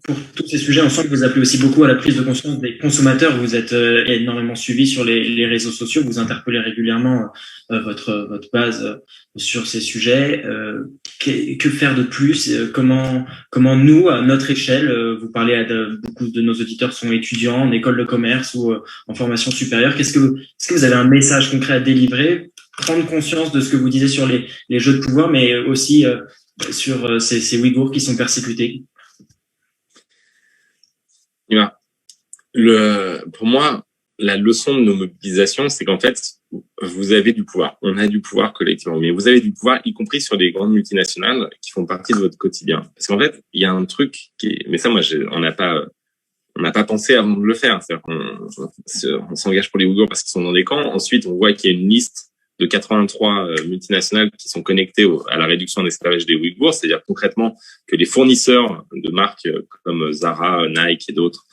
pour tous ces sujets, on sent que vous appelez aussi beaucoup à la prise de conscience des consommateurs. Vous êtes énormément suivi sur les réseaux sociaux. Vous interpellez régulièrement votre base sur ces sujets. Que faire de plus? Comment nous, à notre échelle, vous parlez beaucoup de nos auditeurs sont étudiants en école de commerce ou en formation supérieure. Est-ce que vous avez un message concret à délivrer? Prendre conscience de ce que vous disiez sur les jeux de pouvoir, mais aussi sur ces Ouïghours qui sont persécutés. Pour moi, la leçon de nos mobilisations, c'est qu'en fait, vous avez du pouvoir. On a du pouvoir collectivement, mais vous avez du pouvoir, y compris sur les grandes multinationales qui font partie de votre quotidien. Parce qu'en fait, il y a un truc mais ça, moi, on n'a pas pensé avant de le faire. C'est-à-dire qu'on s'engage pour les Ouïghours parce qu'ils sont dans des camps. Ensuite, on voit qu'il y a une liste de 83 multinationales qui sont connectées à la réduction de l'esclavage des Ouïghours. C'est-à-dire concrètement que les fournisseurs de marques comme Zara, Nike et d'autres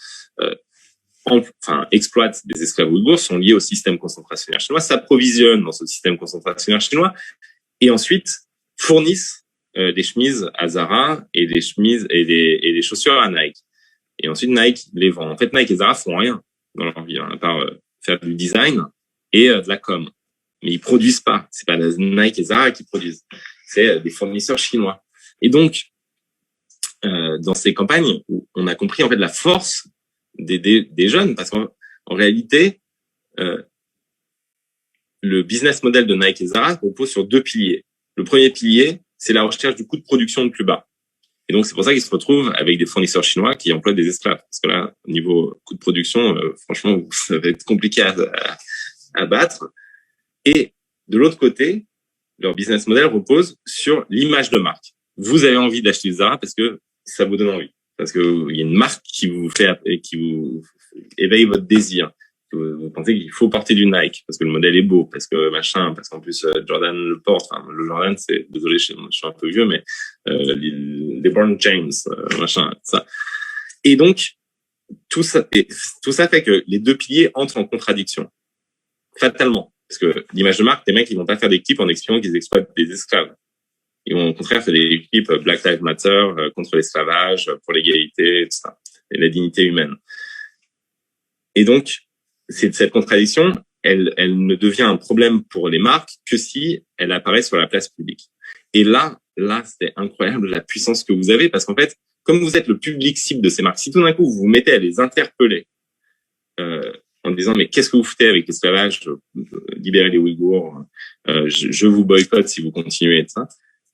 exploitent des esclaves ouïghours sont liés au système concentrationnaire chinois, s'approvisionnent dans ce système concentrationnaire chinois et ensuite fournissent des chemises à Zara et des chemises et des chaussures à Nike. Et ensuite, Nike les vend. En fait, Nike et Zara font rien dans leur vie, à part faire du design et de la com. Mais ils produisent pas. C'est pas Nike et Zara qui produisent. C'est des fournisseurs chinois. Et donc, dans ces campagnes, on a compris en fait la force des jeunes, parce qu'en réalité, le business model de Nike et Zara repose sur deux piliers. Le premier pilier, c'est la recherche du coût de production le plus bas. Et donc, c'est pour ça qu'ils se retrouvent avec des fournisseurs chinois qui emploient des esclaves. Parce que là, au niveau coût de production, franchement, ça va être compliqué à battre. Et de l'autre côté, leur business model repose sur l'image de marque. Vous avez envie d'acheter Zara parce que ça vous donne envie. Parce qu'il y a une marque qui vous éveille votre désir. Vous pensez qu'il faut porter du Nike parce que le modèle est beau, parce que machin, parce qu'en plus Jordan le porte. Enfin, le Jordan, c'est, désolé, je suis un peu vieux, mais les Brown James, machin, ça. Et donc tout ça fait que les deux piliers entrent en contradiction fatalement, parce que l'image de marque, les mecs, ils vont pas faire des clips en expliquant qu'ils exploitent des esclaves. Ils vont au contraire faire des clips Black Lives Matter contre l'esclavage, pour l'égalité, tout ça, et la dignité humaine. Et donc, cette contradiction, elle ne devient un problème pour les marques que si elle apparaît sur la place publique. Et là, c'est incroyable la puissance que vous avez, parce qu'en fait, comme vous êtes le public cible de ces marques, si tout d'un coup vous vous mettez à les interpeller en disant mais qu'est-ce que vous foutez avec l'esclavage, libérez les Ouïghours, je vous boycotte si vous continuez, et ça,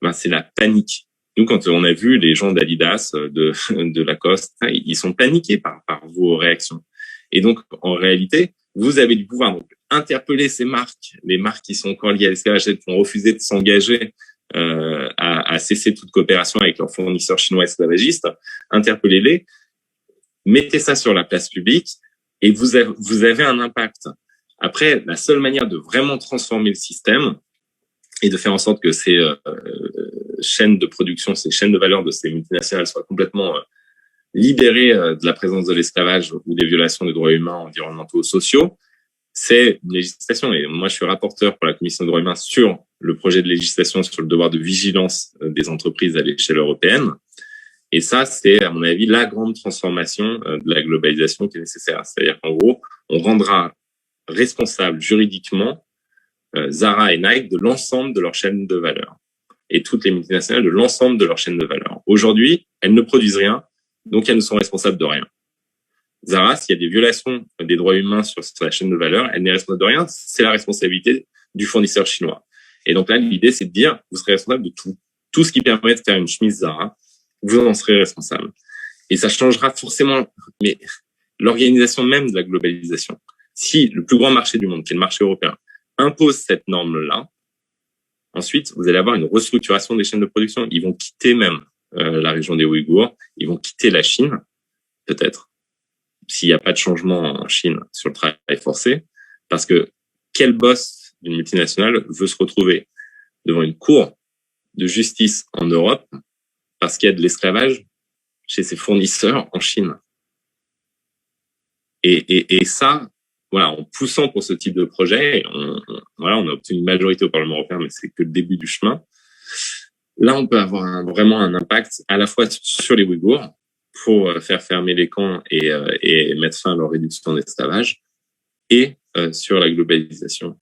ben c'est la panique. Nous, quand on a vu les gens d'Adidas, de Lacoste, ils sont paniqués par vos réactions. Et donc, en réalité, vous avez du pouvoir. Donc, interpeller ces marques, les marques qui sont encore liées à l'esclavage, qui ont refusé de s'engager à cesser toute coopération avec leurs fournisseurs chinois esclavagistes, interpellez-les, mettez ça sur la place publique et vous avez un impact. Après, la seule manière de vraiment transformer le système et de faire en sorte que ces chaînes de production, ces chaînes de valeur de ces multinationales soient complètement libérées de la présence de l'esclavage ou des violations des droits humains, environnementaux, sociaux, c'est une législation. Et moi, je suis rapporteur pour la Commission des droits humains sur le projet de législation sur le devoir de vigilance des entreprises à l'échelle européenne. Et ça, c'est, à mon avis, la grande transformation de la globalisation qui est nécessaire. C'est-à-dire qu'en gros, on rendra responsable juridiquement Zara et Nike de l'ensemble de leur chaîne de valeur. Et toutes les multinationales de l'ensemble de leur chaîne de valeur. Aujourd'hui, elles ne produisent rien, donc elles ne sont responsables de rien. Zara, s'il y a des violations des droits humains sur sa chaîne de valeur, elle n'est responsable de rien, c'est la responsabilité du fournisseur chinois. Et donc là, l'idée, c'est de dire, vous serez responsable de tout. Tout ce qui permet de faire une chemise Zara, vous en serez responsable. Et ça changera forcément l'organisation même de la globalisation. Si le plus grand marché du monde, qui est le marché européen, impose cette norme-là, ensuite, vous allez avoir une restructuration des chaînes de production. Ils vont quitter même la région des Ouïghours, ils vont quitter la Chine, peut-être, s'il n'y a pas de changement en Chine sur le travail forcé, parce que quel boss d'une multinationale veut se retrouver devant une cour de justice en Europe parce qu'il y a de l'esclavage chez ses fournisseurs en Chine? Et ça, voilà, en poussant pour ce type de projet, on a obtenu une majorité au Parlement européen, mais c'est que le début du chemin. Là, on peut avoir vraiment un impact à la fois sur les Ouïghours faut faire fermer les camps et mettre fin à leur réduction d'esclavage, et sur la globalisation